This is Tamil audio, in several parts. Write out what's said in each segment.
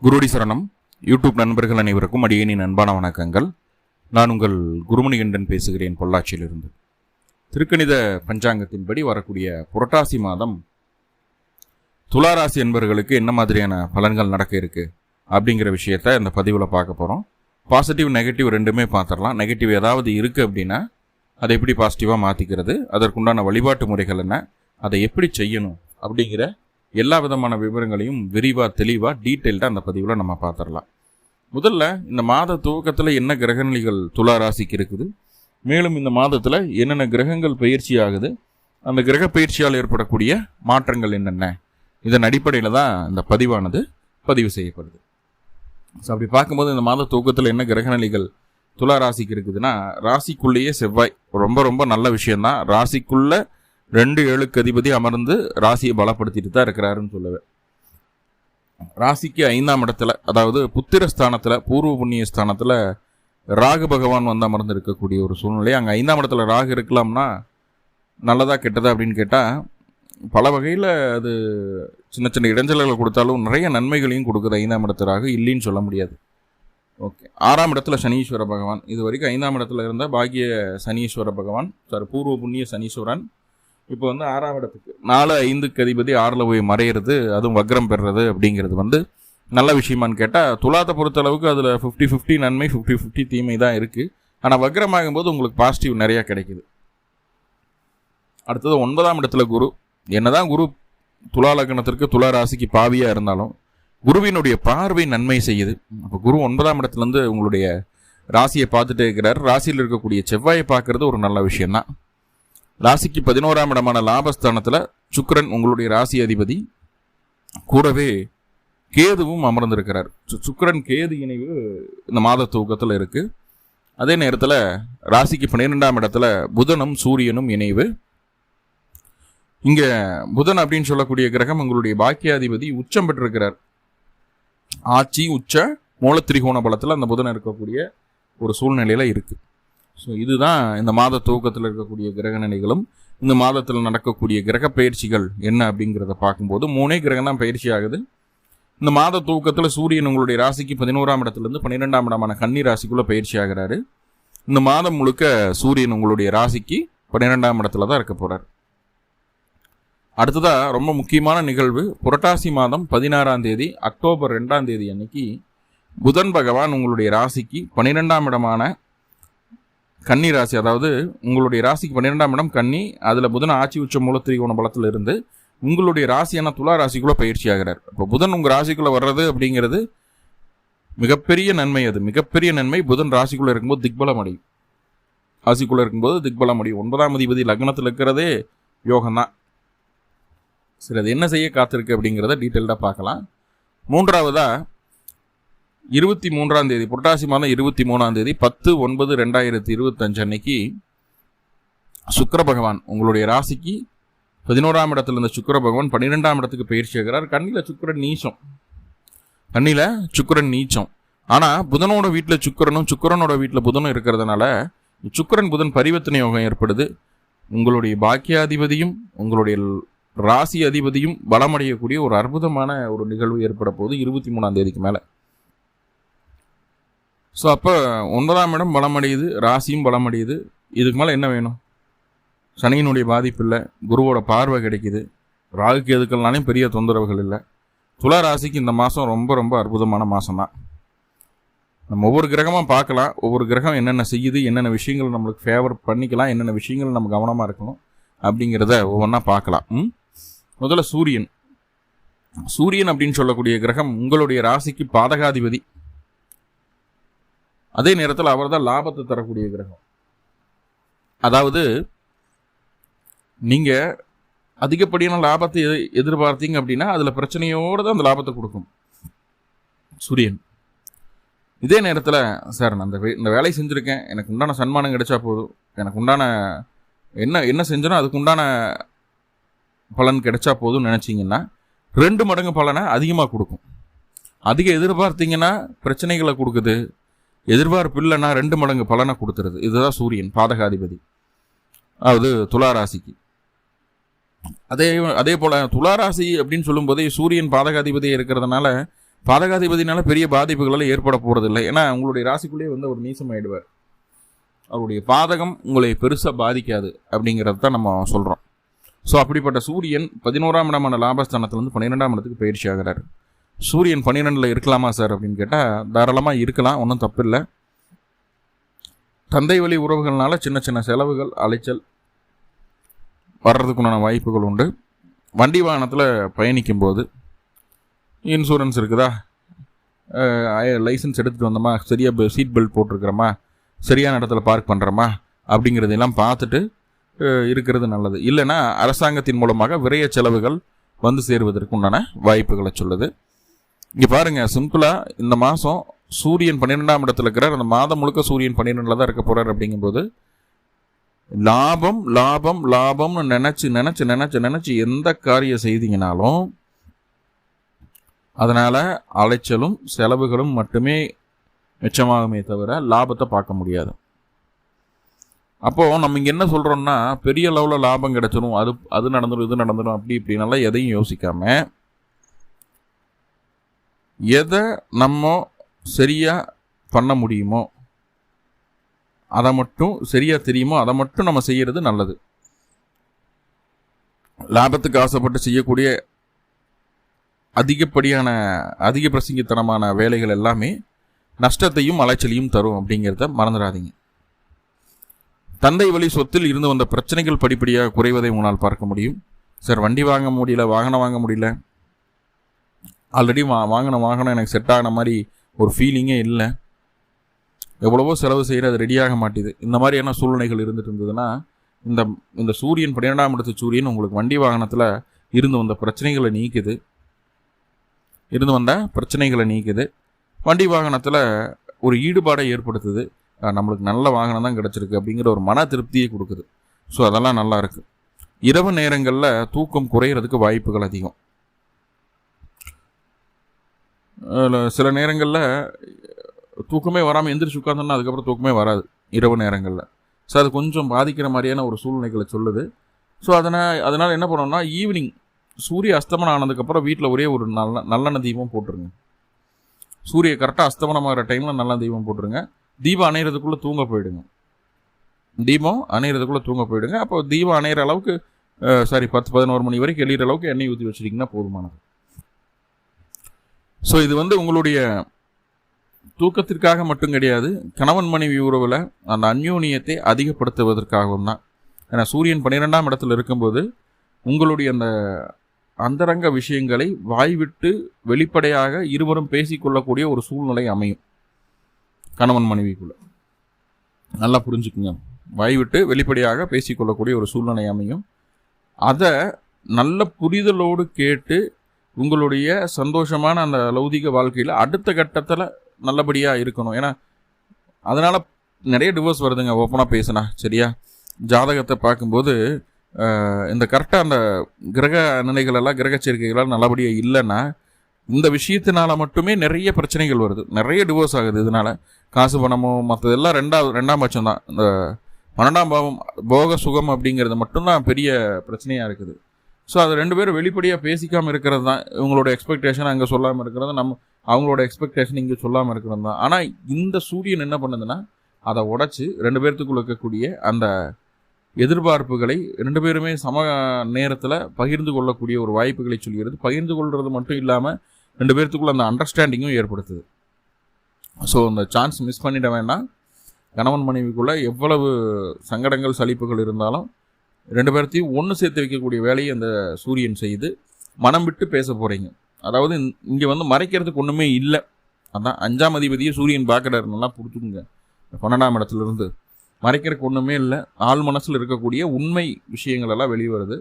குருடி சரணம் யூடியூப் நண்பர்கள் அனைவருக்கும் அடியேனின் அன்பான வணக்கங்கள். நான் உங்கள் குருமணிகண்டன் பேசுகிறேன், பொள்ளாச்சியிலிருந்து. திருக்கணித பஞ்சாங்கத்தின்படி வரக்கூடிய புரட்டாசி மாதம் துளாராசி என்பவர்களுக்கு என்ன மாதிரியான பலன்கள் நடக்க இருக்கு அப்படிங்கிற விஷயத்த இந்த பதிவில் பார்க்க போகிறோம். பாசிட்டிவ் நெகட்டிவ் ரெண்டுமே பார்த்துடலாம். நெகட்டிவ் ஏதாவது இருக்குது அப்படின்னா அதை எப்படி பாசிட்டிவாக மாற்றிக்கிறது, அதற்குண்டான வழிபாட்டு முறைகள் என்ன, அதை எப்படி செய்யணும் அப்படிங்கிற எல்லா விதமான விவரங்களையும் விரிவாக தெளிவாக டீட்டெயில்டாக அந்த பதிவில் நம்ம பார்த்துடலாம். முதல்ல இந்த மாத துவக்கத்தில் என்ன கிரகநிலைகள் துலா ராசிக்கு இருக்குது, மேலும் இந்த மாதத்தில் என்னென்ன கிரகங்கள் பயிற்சி ஆகுது, அந்த கிரக பயிற்சியால் ஏற்படக்கூடிய மாற்றங்கள் என்னென்ன, இதன் அடிப்படையில் தான் இந்த பதிவானது பதிவு செய்யப்படுது. ஸோ அப்படி பார்க்கும்போது இந்த மாத துவக்கத்தில் என்ன கிரகநிலைகள் துலா ராசிக்கு இருக்குதுன்னா, ராசிக்குள்ளேயே செவ்வாய் ரொம்ப ரொம்ப நல்ல விஷயம்தான். ராசிக்குள்ளே 2-7 அதிபதி அமர்ந்து ராசியை பலப்படுத்திட்டு தான் இருக்கிறாருன்னு சொல்லுவேன். ராசிக்கு 5ஆம் இடத்துல, அதாவது புத்திர ஸ்தானத்தில், பூர்வ புண்ணிய ஸ்தானத்தில் ராகு பகவான் வந்து அமர்ந்து இருக்கக்கூடிய ஒரு சூழ்நிலை. அங்கே 5ஆம் இடத்துல ராகு இருக்கலாம்னா நல்லதா கெட்டதா அப்படின்னு கேட்டால் பல வகையில் அது சின்ன சின்ன இடைஞ்சல்களை கொடுத்தாலும் நிறைய நன்மைகளையும் கொடுக்குது. 5ஆம் இடத்து ராகு இல்லைன்னு சொல்ல முடியாது. ஓகே, 6ஆம் இடத்துல சனீஸ்வர பகவான். இது வரைக்கும் 5ஆம் இடத்துல இருந்த பாக்கிய சனீஸ்வர பகவான், பூர்வ புண்ணிய சனீஸ்வரன் இப்போ வந்து 6ஆம் இடத்துக்கு 4-5க்கு அதிபதி 6ல் போய் மறையிறது, அதுவும் வக்ரம் பெறுறது அப்படிங்கிறது வந்து நல்ல விஷயமானு கேட்டால் துலாத்தை பொறுத்த அளவுக்கு அதில் 50-50 நன்மை 50-50 தீமை தான் இருக்குது. ஆனால் வக்ரம் ஆகும்போது உங்களுக்கு பாசிட்டிவ் நிறையா கிடைக்குது. அடுத்தது 9ஆம் இடத்துல குரு. என்னதான் குரு துலா லக்னத்திற்கு துலா ராசிக்கு பாவியாக இருந்தாலும் குருவினுடைய பார்வை நன்மை செய்யுது. அப்போ குரு 9ஆம் இடத்துலேருந்து உங்களுடைய ராசியை பார்த்துட்டே இருக்கிறார். ராசியில் இருக்கக்கூடிய செவ்வாயை பார்க்கறது ஒரு நல்ல விஷயம்தான். ராசிக்கு 11ஆம் இடமான லாபஸ்தானத்தில் சுக்கிரன் உங்களுடைய ராசி அதிபதி, கூடவே கேதுவும் அமர்ந்திருக்கிறார். சுக்கிரன் கேது இணைவு இந்த மாத துவக்கத்தில் இருக்குது. அதே நேரத்தில் ராசிக்கு 12ஆம் இடத்துல புதனும் சூரியனும் இணைவு. இங்கே புதன் அப்படின்னு சொல்லக்கூடிய கிரகம் உங்களுடைய பாக்கியாதிபதி உச்சம் பெற்றிருக்கிறார். ஆட்சி உச்ச மூலத்திரிகோண பலத்தில் அந்த புதன் இருக்கக்கூடிய ஒரு சூழ்நிலையில் இருக்குது. ஸோ இதுதான் இந்த மாத துவக்கத்தில் இருக்கக்கூடிய கிரக நிலைகளும் இந்த மாதத்தில் நடக்கக்கூடிய கிரக பயிற்சிகள் என்ன அப்படிங்கிறத பார்க்கும்போது 3 கிரகம் தான் பயிற்சி ஆகுது. இந்த மாத துவக்கத்தில் சூரியன் உங்களுடைய ராசிக்கு 11ஆம் இடத்துலேருந்து 12ஆம் இடமான கன்னி ராசிக்குள்ளே பயிற்சி ஆகிறாரு. இந்த மாதம் முழுக்க சூரியன் உங்களுடைய ராசிக்கு 12ஆம் இடத்துல தான் இருக்க போகிறார். அடுத்ததாக ரொம்ப முக்கியமான நிகழ்வு, புரட்டாசி மாதம் 16ஆம் தேதி அக்டோபர் 2ஆம் தேதி அன்னைக்கு புதன் பகவான் உங்களுடைய ராசிக்கு 12ஆம் இடமான கன்னி ராசி, அதாவது உங்களுடைய ராசிக்கு 12ஆம் இடம் கன்னி, அதில் புதன் ஆட்சி உச்ச மூலத்திரிகோண பலத்தில் இருந்து உங்களுடைய ராசியான துலா ராசிக்குள்ளே பயிற்சி ஆகிறார். இப்போ புதன் உங்கள் ராசிக்குள்ளே வர்றது அப்படிங்கிறது மிகப்பெரிய நன்மை. அது மிகப்பெரிய நன்மை. புதன் ராசிக்குள்ளே இருக்கும்போது திக்பலம் அடையும். ராசிக்குள்ளே இருக்கும்போது திக்பலம் அடையும். 9ஆம் அதிபதி லக்னத்தில் இருக்கிறதே யோகம்தான். சரி, அது என்ன செய்ய காத்திருக்கு அப்படிங்கிறத டீட்டெயில்டாக பார்க்கலாம். மூன்றாவதாக 23ஆம் தேதி புரட்டாசி மாதம் 23ஆம் தேதி 10/9/2025 அன்னைக்கு சுக்கிர பகவான் உங்களுடைய ராசிக்கு 11ஆம் இடத்துல இருந்த சுக்கிர பகவான் 12ஆம் இடத்துக்கு பயிற்சி ஆகிறார். கண்ணியில் சுக்கிரன் நீச்சம். ஆனால் புதனோட வீட்டில் சுக்கிரனோட வீட்டில் புதனும் இருக்கிறதுனால சுக்கிரன் புதன் பரிவர்த்தனை யோகம் ஏற்படுது. உங்களுடைய பாக்கியாதிபதியும் உங்களுடைய ராசி அதிபதியும் பலமடையக்கூடிய ஒரு அற்புதமான ஒரு நிகழ்வு ஏற்பட போகுது 23ஆம் தேதிக்கு மேலே. ஸோ அப்போ 9ஆம் இடம் பலமடையுது, ராசியும் பலமடையுது. இதுக்கு மேலே என்ன வேணும்? சனியினுடைய பாதிப்பு இல்லை, குருவோட பார்வை கிடைக்குது, ராகுக்கு எதுக்கெல்லாலையும் பெரிய தொந்தரவுகள் இல்லை. துலா ராசிக்கு இந்த மாதம் ரொம்ப ரொம்ப அற்புதமான மாதம் தான். நம்ம ஒவ்வொரு கிரகமாக பார்க்கலாம், ஒவ்வொரு கிரகம் என்னென்ன செய்யுது, என்னென்ன விஷயங்கள் நம்மளுக்கு ஃபேவர் பண்ணிக்கலாம், என்னென்ன விஷயங்கள் நம்ம கவனமாக இருக்கணும் அப்படிங்கிறத ஒவ்வொன்றா பார்க்கலாம். முதல்ல சூரியன் அப்படின்னு சொல்லக்கூடிய கிரகம் உங்களுடைய ராசிக்கு பாதகாதிபதி. அதே நேரத்தில் அவர் தான் லாபத்தை தரக்கூடிய கிரகம். அதாவது நீங்கள் அதிகப்படியான லாபத்தை எதிர்பார்த்தீங்க அப்படின்னா அதில் பிரச்சனையோடு தான் அந்த லாபத்தை கொடுக்கும் சூரியன். இதே நேரத்தில் சார் நான் இந்த வேலையை செஞ்சுருக்கேன், எனக்கு உண்டான சன்மானம் கிடைச்சா போதும், எனக்கு உண்டான என்ன செஞ்சனோ அதுக்கு உண்டான பலன் கிடைச்சா போதும்னு நினச்சிங்கன்னா 2 மடங்கு பலனை அதிகமாக கொடுக்கும். அதிக எதிர்பார்த்தீங்கன்னா பிரச்சனைகளை கொடுக்குது, எதிர்பார்ப்பு இல்லைன்னா 2 மடங்கு பலனை கொடுத்துருது. இதுதான் சூரியன் பாதகாதிபதி, அதாவது துலா ராசிக்கு. அதே போல் துலா ராசி அப்படின்னு சொல்லும்போதே சூரியன் பாதகாதிபதியாக இருக்கிறதுனால பாதகாதிபதினால பெரிய பாதிப்புகளால் ஏற்பட போகிறதில்லை. ஏன்னா உங்களுடைய ராசிக்குள்ளேயே வந்து அவர் நீசமாயிடுவார். அவருடைய பாதகம் உங்களை பெருசாக பாதிக்காது அப்படிங்கிறது தான் நம்ம சொல்கிறோம். ஸோ அப்படிப்பட்ட சூரியன் 11ஆம் இடமான லாபஸ்தானத்துலேருந்து 12ஆம் இடத்துக்கு பயிற்சி ஆகிறார். சூரியன் 12 இருக்கலாமா சார் அப்படின்னு கேட்டால் தாராளமாக இருக்கலாம், ஒன்றும் தப்பு இல்லை. தந்தை வழி உறவுகள்னால சின்ன சின்ன செலவுகள், அலைச்சல் வர்றதுக்குண்டான வாய்ப்புகள் உண்டு. வண்டி வாகனத்தில் பயணிக்கும்போது இன்சூரன்ஸ் இருக்குதா, லைசன்ஸ் எடுத்துகிட்டு வந்தோமா, சரியாக சீட் பெல்ட் போட்டிருக்கிறோமா, சரியான இடத்துல பார்க் பண்ணுறோமா அப்படிங்கிறதெல்லாம் பார்த்துட்டு இருக்கிறது நல்லது. இல்லைன்னா அரசாங்கத்தின் மூலமாக விரைய செலவுகள் வந்து சேருவதற்கு உண்டான வாய்ப்புகளை சொல்லுது. இங்கே பாருங்கள், சிம்பிளாக இந்த மாதம் சூரியன் 12ஆம் இடத்துல இருக்கிறார். அந்த மாதம் முழுக்க சூரியன் 12 தான் இருக்க போகிறார். அப்படிங்கும்போது லாபம் லாபம் லாபம்னு நினச்சி நினச்சி நினச்சி நினச்சி எந்த காரியம் செய்தீங்கனாலும் அதனால் அலைச்சலும் செலவுகளும் மட்டுமே மிச்சமாகுமே தவிர லாபத்தை பார்க்க முடியாது. அப்போது நம்ம இங்கே என்ன சொல்கிறோம்னா, பெரிய லெவலில் லாபம் கிடச்சிடும், அது நடந்துடும், இது நடந்துடும், அப்படி இப்படினால எதையும் யோசிக்காமல் எதை நம்ம சரியாக பண்ண முடியுமோ, அதை மட்டும் சரியாக தெரியுமோ அதை மட்டும் நம்ம செய்கிறது நல்லது. லாபத்துக்கு ஆசைப்பட்டு செய்யக்கூடிய அதிக பிரசங்கித்தனமான வேலைகள் எல்லாமே நஷ்டத்தையும் அலைச்சலையும் தரும் அப்படிங்கிறத மறந்துடாதீங்க. தந்தை வழி சொத்தில் இருந்து வந்த பிரச்சனைகள் படிப்படியாக குறைவதை உங்களால் பார்க்க முடியும். சார், வண்டி வாங்க முடியல, வாகனம் வாங்க முடியல, ஆல்ரெடி வாகனம் எனக்கு செட் ஆகின மாதிரி ஒரு ஃபீலிங்கே இல்லை, எவ்வளவோ செலவு செய்கிற அது ரெடியாக மாட்டேது, இந்த மாதிரியான சூழ்நிலைகள் இருந்துட்டு இருந்ததுன்னா இந்த சூரியன் 12ஆம் இடத்து சூரியன் உங்களுக்கு வண்டி வாகனத்தில் இருந்து வந்த பிரச்சனைகளை நீக்குது. வண்டி வாகனத்தில் ஒரு ஈடுபாடை ஏற்படுத்துது. நம்மளுக்கு நல்ல வாகனம் தான் கிடச்சிருக்கு அப்படிங்கிற ஒரு மன திருப்தியை கொடுக்குது. ஸோ அதெல்லாம் நல்லா இருக்குது. இரவு நேரங்களில் தூக்கம் குறையிறதுக்கு வாய்ப்புகள் அதிகம். சில நேரங்களில் தூக்கமே வராமல் எந்திரிச்சு உட்காந்தோன்னா அதுக்கப்புறம் தூக்கமே வராது இரவு நேரங்களில். ஸோ அது கொஞ்சம் பாதிக்கிற மாதிரியான ஒரு சூழ்நிலைகளை சொல்லுது. ஸோ அதனால் என்ன பண்ணோம்னா, ஈவினிங் சூரிய அஸ்தமனம் ஆனதுக்கப்புறம் வீட்டில் ஒரே ஒரு நல்லெண்ணெய் தீபம் போட்டுருங்க. சூரிய கரெக்டாக அஸ்தமனமாகிற டைமில் நல்லெண்ணெய் தீபம் போட்டுருங்க. தீபம் அணையிறதுக்குள்ளே தூங்க போயிடுங்க. அப்போ தீபம் அணையிற அளவுக்கு 10-11 மணி வரைக்கும் எளிகிற அளவுக்கு எண்ணெய் ஊற்றி வச்சுட்டிங்கன்னா போதுமானது. ஸோ இது வந்து உங்களுடைய தூக்கத்திற்காக மட்டும் கிடையாது, கணவன் மனைவி உறவில் அந்த அந்யோன்யத்தை அதிகப்படுத்துவதற்காகவும் தான். ஏன்னா சூரியன் 12ஆம் இடத்துல இருக்கும்போது உங்களுடைய அந்த அந்தரங்க விஷயங்களை வாய்விட்டு வெளிப்படையாக இருவரும் பேசிக்கொள்ளக்கூடிய ஒரு சூழ்நிலை அமையும். கணவன் மனைவிக்குள்ள நல்லா புரிஞ்சுக்குங்க, வாய்விட்டு வெளிப்படையாக பேசிக்கொள்ளக்கூடிய ஒரு சூழ்நிலை அமையும். அதை நல்ல புரிதலோடு கேட்டு உங்களுடைய சந்தோஷமான அந்த லௌதிக வாழ்க்கையில் அடுத்த கட்டத்தில் நல்லபடியாக இருக்கணும். ஏன்னா அதனால் நிறைய டிவோர்ஸ் வருதுங்க ஓப்பனாக பேசினா. சரியா, ஜாதகத்தை பார்க்கும்போது இந்த கரெக்டாக அந்த கிரக நிலைகளெல்லாம் கிரக சேர்க்கைகளால் நல்லபடியாக இல்லைன்னா இந்த விஷயத்தினால மட்டுமே நிறைய பிரச்சனைகள் வருது, நிறைய டிவோர்ஸ் ஆகுது. இதனால் காசு பணமோ மற்றதெல்லாம் ரெண்டாம் பட்சம் தான். இந்த 12ஆம் பாவம் போக சுகம் அப்படிங்கிறது மட்டும்தான் பெரிய பிரச்சனையாக இருக்குது. ஸோ அது 2 பேரும் வெளிப்படையாக பேசிக்காமல் இருக்கிறது தான். இவங்களோட எக்ஸ்பெக்டேஷன் அங்கே சொல்லாமல் இருக்கிறது, அவங்களோட எக்ஸ்பெக்டேஷன் இங்கே சொல்லாமல் இருக்கிறது தான். ஆனால் இந்த சூரியன் என்ன பண்ணுதுன்னா, அதை உடச்சி 2 பேர்த்துக்குள்ள இருக்கக்கூடிய அந்த எதிர்பார்ப்புகளை 2 பேருமே சம நேரத்தில் பகிர்ந்து கொள்ளக்கூடிய ஒரு வாய்ப்புகளை சொல்கிறது. பகிர்ந்து கொள்வது மட்டும் இல்லாமல் 2 பேர்த்துக்குள்ள அந்த அண்டர்ஸ்டாண்டிங்கும் ஏற்படுத்துது. ஸோ அந்த சான்ஸ் மிஸ் பண்ணிட வேண்டாம். கணவன் மனைவிக்குள்ளே எவ்வளவு சங்கடங்கள் சலிப்புகள் இருந்தாலும் 2 பேர்த்தையும் ஒன்று சேர்த்து வைக்கக்கூடிய வேலையை அந்த சூரியன் செய்து மனம் விட்டு பேச போகிறீங்க. அதாவது இங்கே வந்து மறைக்கிறதுக்கு ஒன்றுமே இல்லை. அதான் 5ஆம் அதிபதியை சூரியன் பார்க்குறாரு, நல்லா பிடிச்சிக்குங்க. 12ஆம் இடத்துலேருந்து மறைக்கிறதுக்கு ஒன்றுமே இல்லை. ஆள் மனசில் இருக்கக்கூடிய உண்மை விஷயங்கள் எல்லாம் வெளியே வருது.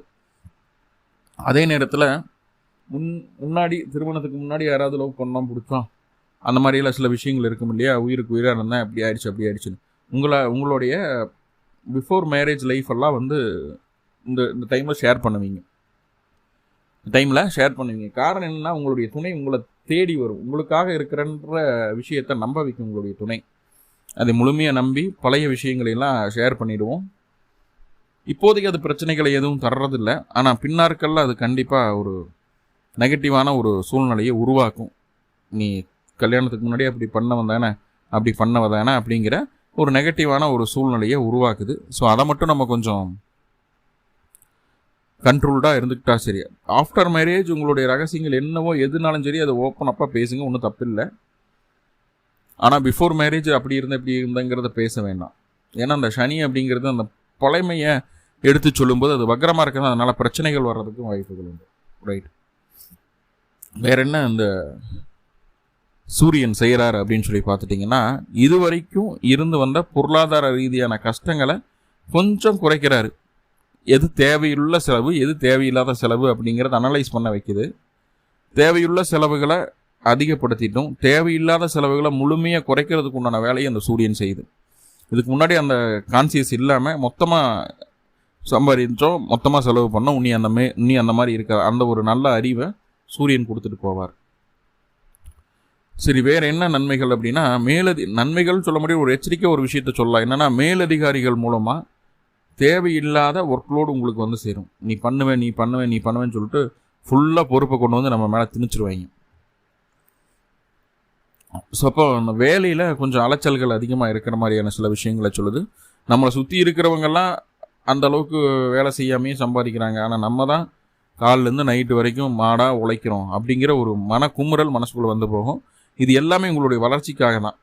அதே நேரத்தில் முன்னாடி திருமணத்துக்கு முன்னாடி யாராவது லவ் பண்ணோம் பிடிச்சோம் அந்த மாதிரியெல்லாம் சில விஷயங்கள் இருக்கும் இல்லையா, உயிருக்கு உயிராக இருந்தேன் அப்படி ஆயிடுச்சுன்னு உங்களுடைய பிஃபோர் மேரேஜ் லைஃப் எல்லாம் வந்து இந்த டைமில் ஷேர் பண்ணுவீங்க. காரணம் என்னென்னா, உங்களுடைய துணை உங்களை தேடி வரும். உங்களுக்காக இருக்கிறன்ற விஷயத்தை நம்ப வைக்கும் உங்களுடைய துணை. அதை முழுமையாக நம்பி பழைய விஷயங்களையெல்லாம் ஷேர் பண்ணிவிடுவோம். இப்போதைக்கு அது பிரச்சனைகளை எதுவும் தர்றதில்லை. ஆனால் பின்னாட்களில் அது கண்டிப்பாக ஒரு நெகட்டிவான ஒரு சூழ்நிலையை உருவாக்கும். நீ கல்யாணத்துக்கு முன்னாடி அப்படி பண்ணவன் தானே, அப்படி பண்ணவ தானே அப்படிங்கிற ஒரு நெகட்டிவான ஒரு சூழ்நிலையை உருவாக்குது. ஸோ அதை மட்டும் நம்ம கொஞ்சம் கண்ட்ரோல்டாக இருந்துக்கிட்டா சரி. ஆஃப்டர் மேரேஜ் உங்களுடைய ரகசியங்கள் என்னவோ எதுனாலும் சரி அதை ஓப்பன் அப்பாக பேசுங்க, ஒன்றும் தப்பில்லை. ஆனால் பிஃபோர் மேரேஜ் அப்படி இருந்த இப்படி இருந்தங்கிறத பேச வேண்டாம். ஏன்னா அந்த சனி அப்படிங்கிறது அந்த பழமையை எடுத்து சொல்லும்போது அது வக்கரமாக இருக்குது, அதனால் பிரச்சனைகள் வர்றதுக்கும் வாய்ப்புகள் உண்டு. ரைட். வேற என்ன இந்த சூரியன் செய்கிறார் அப்படின்னு சொல்லி பார்த்துட்டிங்கன்னா, இது வரைக்கும் இருந்து வந்த பொருளாதார ரீதியான கஷ்டங்களை கொஞ்சம் குறைக்கிறாரு. எது தேவையுள்ள செலவு, எது தேவையில்லாத செலவு அப்படிங்கிறத அனலைஸ் பண்ண வைக்குது. தேவையுள்ள செலவுகளை அதிகப்படுத்திட்டும், தேவையில்லாத செலவுகளை முழுமையாக குறைக்கிறதுக்கு உண்டான வேலையை அந்த சூரியன் செய்யுது. இதுக்கு முன்னாடி அந்த கான்சியஸ் இல்லாமல் மொத்தமாக சம்பாதிச்சோம், மொத்தமாக செலவு பண்ணோம், உன்னி அந்த மாதிரி இருக்க அந்த ஒரு நல்ல அறிவை சூரியன் கொடுத்துட்டு போவார். சரி, வேறு என்ன நன்மைகள் அப்படின்னா, நன்மைகள் சொல்ல முடியும். ஒரு எச்சரிக்கை ஒரு விஷயத்த சொல்லலாம். என்னென்னா, மேலதிகாரிகள் மூலமாக தேவையில்லாத ஒர்க்லோடு உங்களுக்கு வந்து சேரும். நீ பண்ணுவேன்னு சொல்லிட்டு ஃபுல்லாக பொறுப்பை கொண்டு வந்து நம்ம மேலே திணிச்சிருவாங்க. ஸோ அப்போ அந்த வேலையில் கொஞ்சம் அலைச்சல்கள் அதிகமாக இருக்கிற மாதிரியான சில விஷயங்களை சொல்லுது. நம்மளை சுற்றி இருக்கிறவங்கெல்லாம் அந்த அளவுக்கு வேலை செய்யாமையே சம்பாதிக்கிறாங்க, ஆனால் நம்ம தான் காலிலேருந்து நைட்டு வரைக்கும் மாடாக உழைக்கிறோம் அப்படிங்கிற ஒரு குமுறல் மனசுக்குள்ளே வந்து போகும். இது எல்லாமே உங்களுடைய வளர்ச்சிக்காக தான்.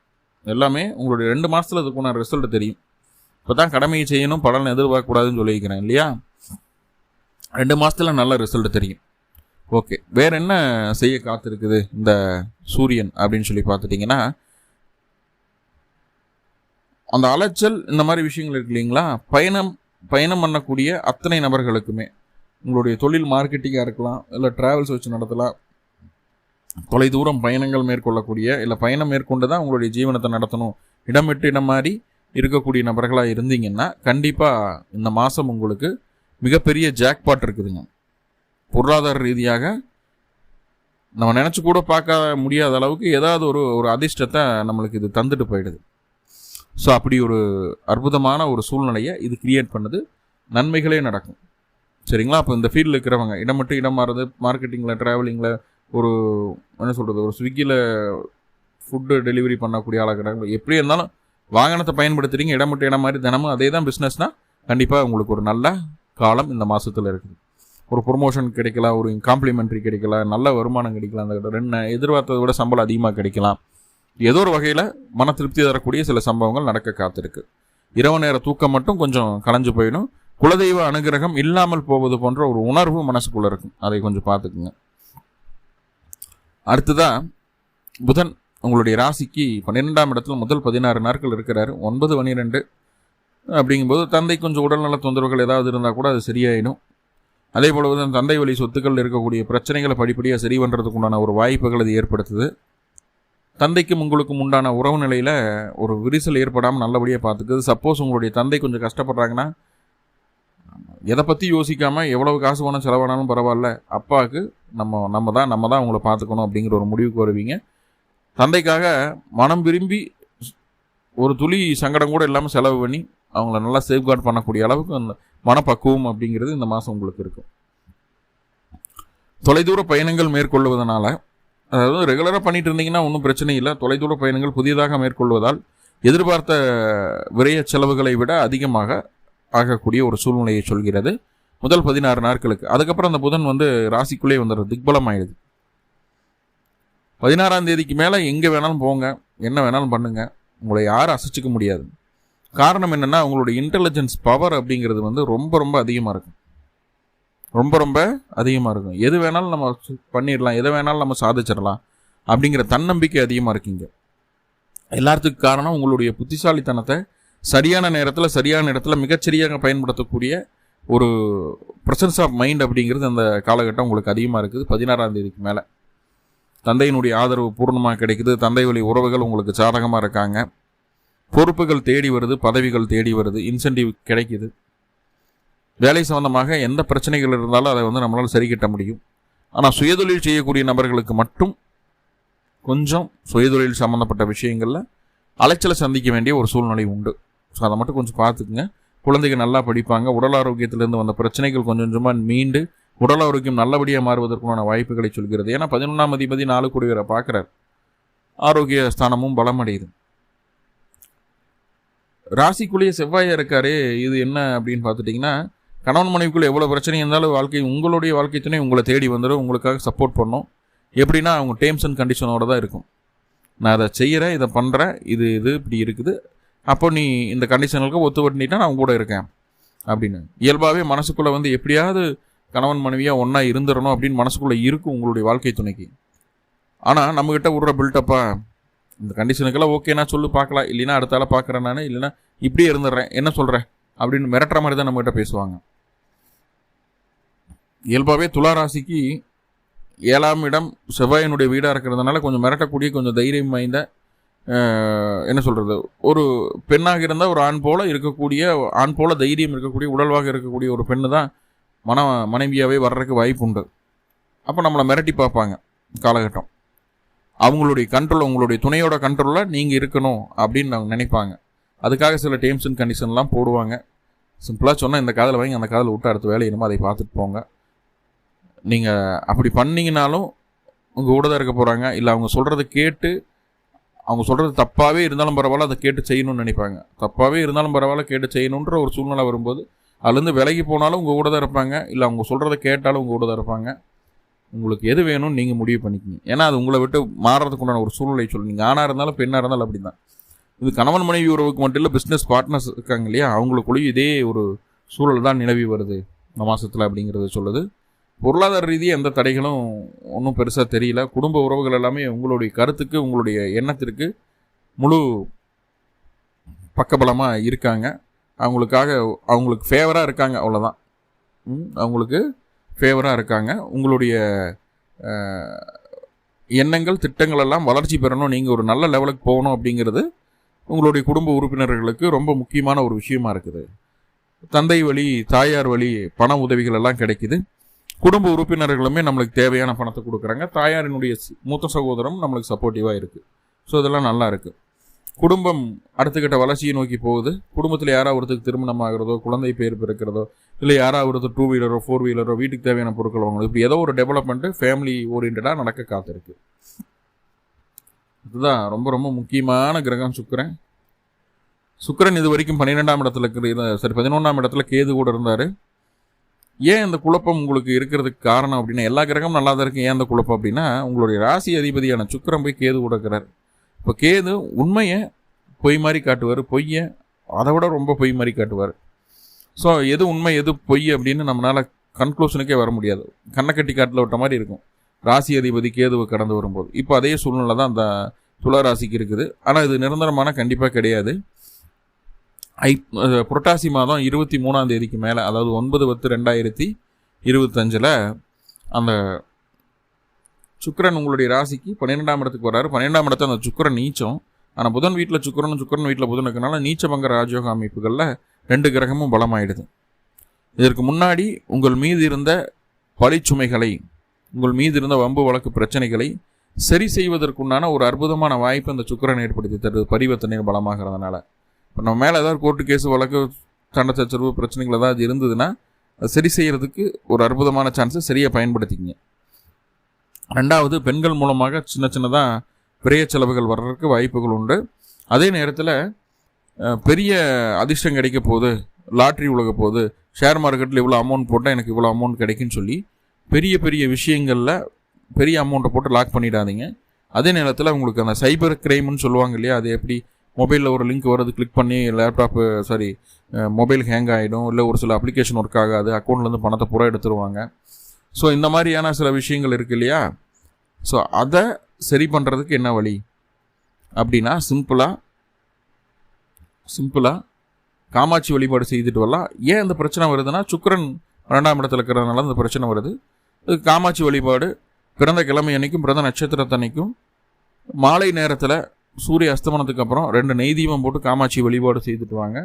எல்லாமே உங்களுடைய 2 மாதத்தில் அதுக்குள்ள ரிசல்ட் தெரியும். இப்போ தான் கடமையை செய்யணும், பலன் எதிர்பார்க்கக்கூடாதுன்னு சொல்லியிருக்கிறேன் இல்லையா? 2 மாதத்தில் நல்ல ரிசல்ட் தெரியும். ஓகே, வேறு என்ன செய்ய காத்திருக்குது இந்த சூரியன் அப்படின்னு சொல்லி பார்த்துட்டிங்கன்னா, அந்த அலைச்சல் இந்த மாதிரி விஷயங்கள் இருக்கு இல்லைங்களா? பயணம் பண்ணக்கூடிய அத்தனை நபர்களுக்குமே உங்களுடைய தொழில் மார்க்கெட்டிங்காக இருக்கலாம், இல்லை ட்ராவல்ஸ் வச்சு நடத்தலாம், தொலைதூரம் பயணங்கள் மேற்கொள்ளக்கூடிய, இல்லை பயணம் மேற்கொண்டு தான் உங்களுடைய ஜீவனத்தை நடத்தணும், இடம் விட்டு இடம் மாதிரி இருக்கக்கூடிய நபர்களாக இருந்தீங்கன்னா கண்டிப்பாக இந்த மாதம் உங்களுக்கு மிகப்பெரிய ஜாக்பாட் இருக்குதுங்க. பொருளாதார ரீதியாக நம்ம நினச்சி கூட பார்க்க முடியாத அளவுக்கு ஏதாவது ஒரு அதிர்ஷ்டத்தை நம்மளுக்கு இது தந்துட்டு போயிடுது. ஸோ அப்படி ஒரு அற்புதமான ஒரு சூழ்நிலையை இது கிரியேட் பண்ணுது. நன்மைகளே நடக்கும். சரிங்களா? அப்போ இந்த ஃபீல்டில் இருக்கிறவங்க இடம் விட்டு இடம் மாறுறது, மார்க்கெட்டிங்கில், ட்ராவலிங்கில், ஒரு என்ன சொல்கிறது, ஒரு ஸ்விக்கியில் ஃபுட்டு டெலிவரி பண்ணக்கூடிய ஆளாக எப்படி இருந்தாலும் வாகனத்தை பயன்படுத்துகிறீங்க, இடம் விட்டு இடம் மாதிரி தினமும் அதே தான் பிஸ்னஸ்னால் கண்டிப்பாக உங்களுக்கு ஒரு நல்ல காலம் இந்த மாதத்தில் இருக்குது. ஒரு ப்ரொமோஷன் கிடைக்கலாம், ஒரு காம்ப்ளிமெண்ட்ரி கிடைக்கலாம், நல்ல வருமானம் கிடைக்கலாம், அந்த எதிர்பார்த்ததை விட சம்பளம் அதிகமாக கிடைக்கலாம். ஏதோ ஒரு வகையில் மன திருப்தி தரக்கூடிய சில சம்பவங்கள் நடக்க காத்திருக்கு. இரவு நேர தூக்கம் மட்டும் கொஞ்சம் கலைஞ்சு போயிடும். குலதெய்வ அனுகிரகம் இல்லாமல் போவது போன்ற ஒரு உணர்வு மனசுக்குள்ளே இருக்கும். அதை கொஞ்சம் பார்த்துக்குங்க. அடுத்ததாக புதன் உங்களுடைய ராசிக்கு 12ஆம் இடத்துல முதல் 16 நாட்கள் இருக்கிறாரு. 9, 12 அப்படிங்கும்போது தந்தை கொஞ்சம் உடல்நல தொந்தரவுகள் ஏதாவது இருந்தால் கூட அது சரியாயிடும். அதே போல தான் தந்தை வழி சொத்துக்கள் இருக்கக்கூடிய பிரச்சனைகளை படிப்படியாக சரி பண்ணுறதுக்கு உண்டான ஒரு வாய்ப்புகள் அது ஏற்படுத்துது. தந்தைக்கும் உங்களுக்கும் உண்டான உறவு நிலையில் ஒரு விரிசல் ஏற்படாமல் நல்லபடியாக பார்த்துக்குது. சப்போஸ் உங்களுடைய தந்தை கொஞ்சம் கஷ்டப்படுறாங்கன்னா எதை பற்றி யோசிக்காமல் எவ்வளவு காசு வேணும் செலவானாலும் பரவாயில்ல, அப்பாவுக்கு நம்ம தான் அவங்கள பார்த்துக்கணும் அப்படிங்கிற ஒரு முடிவுக்கு வருவீங்க. தந்தைக்காக மனம் விரும்பி ஒரு துளி சங்கடம் கூட இல்லாமல் செலவு பண்ணி அவங்கள நல்லா சேஃப்கார்ட் பண்ணக்கூடிய அளவுக்கு அந்த மனப்பக்குவம் அப்படிங்கிறது இந்த மாதம் உங்களுக்கு இருக்கும். தொலைதூர பயணங்கள் மேற்கொள்வதனால, அதாவது ரெகுலராக பண்ணிட்டு இருந்தீங்கன்னா ஒன்றும் பிரச்சனை இல்லை. தொலைதூர பயணங்கள் புதியதாக மேற்கொள்வதால் எதிர்பார்த்த விரைய செலவுகளை விட அதிகமாக ஆகக்கூடிய ஒரு சூழ்நிலையை சொல்கிறது முதல் 16 நாட்களுக்கு. அதுக்கப்புறம் அந்த புதன் ராசிக்குள்ளே வந்துடுறது, திக்பலம் ஆயிடுது. 16ஆம் தேதிக்கு மேலே எங்கே வேணாலும் போங்க, என்ன வேணாலும் பண்ணுங்க, உங்களை யாரும் அசைச்சிக்க முடியாது. காரணம் என்னென்னா, உங்களுடைய இன்டெலிஜென்ஸ் பவர் அப்படிங்கிறது ரொம்ப ரொம்ப அதிகமாக இருக்கும். ரொம்ப அதிகமாக இருக்கும். எது வேணாலும் நம்ம பண்ணிடலாம், எதை வேணாலும் நம்ம சாதிச்சிடலாம் அப்படிங்கிற தன்னம்பிக்கை அதிகமாக இருக்குங்க. எல்லாத்துக்கும் காரணம் உங்களுடைய புத்திசாலித்தனத்தை சரியான நேரத்தில் சரியான இடத்துல மிகச்சரியாக பயன்படுத்தக்கூடிய ஒரு ப்ரெசன்ஸ் ஆஃப் மைண்ட் அப்படிங்கிறது அந்த காலகட்டம் உங்களுக்கு அதிகமாக இருக்குது. 16ஆம் தேதிக்கு மேலே தந்தையினுடைய ஆதரவு பூர்ணமாக கிடைக்குது. தந்தை வழி உறவுகள் உங்களுக்கு சாதகமாக இருக்காங்க. பொறுப்புகள் தேடி வருது, பதவிகள் தேடி வருது, இன்சென்டிவ் கிடைக்குது. வேலை சம்பந்தமாக எந்த பிரச்சனைகள் இருந்தாலும் அதை நம்மளால் சரி கட்ட முடியும். ஆனால் சுயதொழில் செய்யக்கூடிய நபர்களுக்கு மட்டும் கொஞ்சம் சுயதொழில் சம்மந்தப்பட்ட விஷயங்களில் அலைச்சலை சந்திக்க வேண்டிய ஒரு சூழ்நிலை உண்டு. ஸோ அதை மட்டும் கொஞ்சம் பார்த்துக்குங்க. குழந்தைகள் நல்லா படிப்பாங்க. உடல் ஆரோக்கியத்திலேருந்து வந்த பிரச்சனைகள் கொஞ்சம் கொஞ்சமாக மீண்டு உடல் ஆரோக்கியம் நல்லபடியாக மாறுவதற்கான வாய்ப்புகளை சொல்கிறது. ஏன்னா 11ஆம் அதிபதி 4 கூடியவரை பார்க்குறார். ஆரோக்கிய ஸ்தானமும் பலமடையுது. ராசிக்குள்ளேயே செவ்வாயா இருக்காரு. இது என்ன அப்படின்னு பார்த்துட்டிங்கன்னா, கணவன் மனைவிக்குள்ளே எவ்வளோ பிரச்சனை இருந்தாலும் உங்களுடைய வாழ்க்கை துணை உங்களை தேடி வந்துடும், உங்களுக்காக சப்போர்ட் பண்ணும். எப்படின்னா அவங்க டேர்ம்ஸ் அண்ட் கண்டிஷனோட தான் இருக்கும். நான் அதை செய்கிறேன், இதை பண்ணுறேன், இது இப்படி இருக்குது, அப்போ நீ இந்த கண்டிஷனுக்கு ஒத்துவட்டினா நான் கூட இருக்கேன் அப்படின்னு இயல்பாகவே மனசுக்குள்ளே வந்து எப்படியாவது கணவன் மனைவியாக ஒன்றா இருந்துடணும் அப்படின்னு மனசுக்குள்ளே இருக்கும் உங்களுடைய வாழ்க்கை துணைக்கு. ஆனால் நம்மக்கிட்ட விட்ற பில்டப்பா இந்த கண்டிஷனுக்கெல்லாம் ஓகேனா சொல்லு பார்க்கலாம், இல்லைன்னா அடுத்தால பார்க்குறேன் நான், இல்லைன்னா இப்படியே இருந்துடுறேன், என்ன சொல்கிறேன் அப்படின்னு மிரட்டுற மாதிரி தான் நம்மகிட்ட பேசுவாங்க. இயல்பாகவே துளாராசிக்கு 7ஆம் இடம் செவ்வாயினுடைய வீடாக இருக்கிறதுனால கொஞ்சம் மிரட்டக்கூடிய, கொஞ்சம் தைரியம் வாய்ந்த, என்ன சொல்கிறது, ஒரு பெண்ணாக இருந்தால் ஒரு ஆண் போல தைரியம் இருக்கக்கூடிய, உடல்வாக இருக்கக்கூடிய ஒரு பெண்ணு தான் மனைவியாகவே வர்றதுக்கு வாய்ப்பு உண்டு. அப்போ நம்மளை மிரட்டி பார்ப்பாங்க காலகட்டம். அவங்களுடைய கண்ட்ரோல், உங்களுடைய துணையோட கண்ட்ரோலில் நீங்கள் இருக்கணும் அப்படின்னு அவங்க நினைப்பாங்க. அதுக்காக சில டேர்ம்ஸ் அண்ட் கண்டிஷன்லாம் போடுவாங்க. சிம்பிளாக சொன்னால் இந்த காதில் வாங்கி அந்த காதில் விட்டு அடுத்த வேலை என்னமோ அதை பார்த்துட்டு போங்க. நீங்கள் அப்படி பண்ணிங்கனாலும் உங்கள் கூட தான் இருக்க போகிறாங்க. இல்லை அவங்க சொல்கிறத கேட்டு, அவங்க சொல்கிறது தப்பாகவே இருந்தாலும் பரவாயில்ல அதை கேட்டு செய்யணும்னு நினைப்பாங்க. தப்பாகவே இருந்தாலும் பரவாயில்ல கேட்டு செய்யணுன்ற ஒரு சூழ்நிலை வரும்போது அதுலேருந்து விலகி போனாலும் உங்கள் கூட தான் இருப்பாங்க. இல்லை அவங்க சொல்கிறத கேட்டாலும் உங்கள் கூட தான் இருப்பாங்க. உங்களுக்கு எது வேணும்னு நீங்கள் முடிவு பண்ணிக்கிங்க. ஏன்னா அது உங்களை விட்டு மாறுறதுக்கு உண்டான ஒரு சூழ்நிலை சொல்லு. நீங்கள் ஆணாக இருந்தாலும் பெண்ணாக இருந்தாலும் அப்படி தான். இது கணவன் மனைவி உறவுக்கு மட்டும் இல்லை, பிஸ்னஸ் பார்ட்னர்ஸ் இருக்காங்க இல்லையா, அவங்களுக்குள்ளேயும் இதே ஒரு சூழல் தான் நிலவி வருது இந்த மாதத்தில் அப்படிங்கிறது சொல்லுது. பொருளாதார ரீதியாக எந்த தடைகளும் ஒன்றும் பெருசாக தெரியல. குடும்ப உறவுகள் எல்லாமே உங்களுடைய கருத்துக்கு, உங்களுடைய எண்ணத்திற்கு முழு பக்கபலமாக இருக்காங்க. அவங்களுக்கு ஃபேவராக இருக்காங்க, அவ்வளோதான். அவங்களுக்கு ஃபேவராக இருக்காங்க. உங்களுடைய எண்ணங்கள், திட்டங்கள் எல்லாம் வளர்ச்சி பெறணும், நீங்கள் ஒரு நல்ல லெவலுக்கு போகணும் அப்படிங்கிறது உங்களுடைய குடும்ப உறுப்பினர்களுக்கு ரொம்ப முக்கியமான ஒரு விஷயமா இருக்குது. தந்தை வழி, தாயார் வழி பண உதவிகள் எல்லாம் கிடைக்குது. குடும்ப உறுப்பினர்களுமே நம்மளுக்கு தேவையான பணத்தை கொடுக்குறாங்க. தாயாரினுடைய மூத்த சகோதரம் நம்மளுக்கு சப்போர்ட்டிவாக இருக்குது. ஸோ இதெல்லாம் நல்லா இருக்குது. குடும்பம் அடுத்துக்கிட்ட வளர்ச்சியை நோக்கி போகுது. குடும்பத்தில் யாராவது ஒருத்தருக்கு திருமணம் ஆகிறதோ, குழந்தை பேர் பிறக்கிறதோ, இல்லை யாராவது ஒருத்தர் 2 வீலரோ 4 வீலரோ வீட்டுக்கு தேவையான பொருட்கள் வாங்கணும், இப்படி ஏதோ ஒரு டெவலப்மெண்ட்டு ஃபேமிலி ஓரியன்டாக நடக்க காத்திருக்கு. இதுதான் ரொம்ப ரொம்ப முக்கியமான கிரகம் சுக்கிரன். சுக்கிரன் இது வரைக்கும் 12ஆம் இடத்துல 11ஆம் இடத்துல கேது கூட இருந்தார். ஏன் இந்த குழப்பம் உங்களுக்கு இருக்கிறதுக்கு காரணம் அப்படின்னா, எல்லா கிரகமும் நல்லா தான் இருக்குது, ஏன் அந்த குழப்பம் அப்படின்னா உங்களுடைய ராசி அதிபதியான சுக்கிரன் போய் கேது கூட இருக்கிறார். இப்போ கேது உண்மையை பொய் மாதிரி காட்டுவார், பொய்யை அதை விட ரொம்ப பொய் மாதிரி காட்டுவார். ஸோ எது உண்மை எது பொய் அப்படின்னு நம்மளால் கன்க்ளூஷனுக்கே வர முடியாது. கண்ணை கட்டி காட்டில் விட்ட மாதிரி இருக்கும் ராசி அதிபதி கேதுவை கடந்து வரும்போது. இப்போ அதே சூழ்நிலை தான் அந்த துலா ராசிக்கு இருக்குது. ஆனால் இது நிரந்தரமான கண்டிப்பாக கிடையாது. புரட்டாசி மாதம் 23ஆம் தேதிக்கு மேலே, அதாவது 9/10/2025 அந்த சுக்கிரன் உங்களுடைய ராசிக்கு 12ஆம் இடத்துக்கு வர்றாரு. 12ஆம் இடத்துல அந்த சுக்கிரன் நீச்சம். ஆனால் புதன் வீட்டில் சுக்கிரன் வீட்டில் புதன் இருக்கனால நீச்சபங்க ராஜயோக அமைப்புகளில் 2 கிரகமும் பலமாயிடுது. இதற்கு முன்னாடி உங்கள் மீது இருந்த பழிச்சுமைகளை, உங்கள் மீது இருந்த வம்பு வழக்கு பிரச்சனைகளை சரி செய்வதற்குண்டான ஒரு அற்புதமான வாய்ப்பு அந்த சுக்கிரன் ஏற்படுத்தி தருது பரிவர்த்தனை பலமாகிறதுனால. இப்போ நம்ம மேலே ஏதாவது கோர்ட்டு கேஸு வழக்கு சண்டை சச்சரவு பிரச்சனைகள் ஏதாவது இருந்ததுன்னா அது சரி செய்கிறதுக்கு ஒரு அற்புதமான சான்ஸை சரியாக பயன்படுத்திக்கிங்க. 2வது, பெண்கள் மூலமாக சின்னதாக பெரிய செலவுகள் வர்றதுக்கு வாய்ப்புகள் உண்டு. அதே நேரத்தில் பெரிய அதிர்ஷ்டம் கிடைக்க போகுது, லாட்ரி உலக போகுது, ஷேர் மார்க்கெட்டில் இவ்வளோ அமௌண்ட் போட்டால் எனக்கு இவ்வளோ அமௌண்ட் கிடைக்குன்னு சொல்லி பெரிய பெரிய விஷயங்களில் பெரிய அமௌண்ட்டை போட்டு லாக் பண்ணிடாதீங்க. அதே நேரத்தில் உங்களுக்கு அந்த சைபர் கிரைம்னு சொல்லுவாங்க இல்லையா, அது எப்படி மொபைலில் ஒரு லிங்க் வருது, கிளிக் பண்ணி மொபைல் ஹேங் ஆகிடும், இல்லை ஒரு சில அப்ளிகேஷன் ஒர்க் ஆகாது, அக்கௌண்ட்லேருந்து பணத்தை பூரா எடுத்துருவாங்க. ஸோ இந்த மாதிரியான சில விஷயங்கள் இருக்குது இல்லையா. ஸோ அதை சரி பண்ணுறதுக்கு என்ன வழி அப்படின்னா, சிம்பிளாக காமாட்சி வழிபாடு செய்துட்டு வரலாம். ஏன் இந்த பிரச்சனை வருதுன்னா, சுக்கிரன் 12ஆம் இடத்துல இருக்கிறதுனால இந்த பிரச்சனை வருது. இது காமாட்சி வழிபாடு பிறந்த கிழமை அன்னைக்கும் பிறந்த நட்சத்திரத்தன்னைக்கும் மாலை நேரத்தில் சூரிய அஸ்தமனத்துக்கு அப்புறம் 2 நெய் தீபம் போட்டு காமாட்சி வழிபாடு செய்துட்டு வாங்க.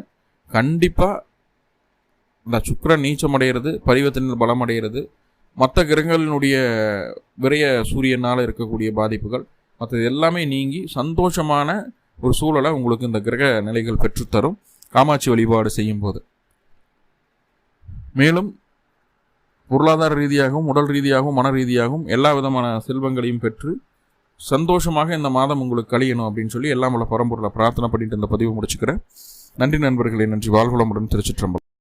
கண்டிப்பாக இந்த சுக்கிரன் நீச்சமடைகிறது, பரிவர்த்தனை பலமடைகிறது, மற்ற கிரகங்களினுடைய விரைய சூரியனால் இருக்கக்கூடிய பாதிப்புகள் மற்றது எல்லாமே நீங்கி சந்தோஷமான ஒரு சூழலை உங்களுக்கு இந்த கிரக நிலைகள் பெற்றுத்தரும் காமாட்சி வழிபாடு செய்யும் போது. மேலும் பொருளாதார ரீதியாகவும், உடல் ரீதியாகவும், மன ரீதியாகவும் எல்லா விதமான செல்வங்களையும் பெற்று சந்தோஷமாக இந்த மாதம் உங்களுக்கு கழியணும் அப்படின்னு சொல்லி எல்லாம் உள்ள பரம்பொருளை பிரார்த்தனை பண்ணிட்டு இந்த பதிவு முடிச்சுக்கிறேன். நன்றி நண்பர்களே, நன்றி. வாழ்வளமுடன். திருச்சிற்றம்பலம்.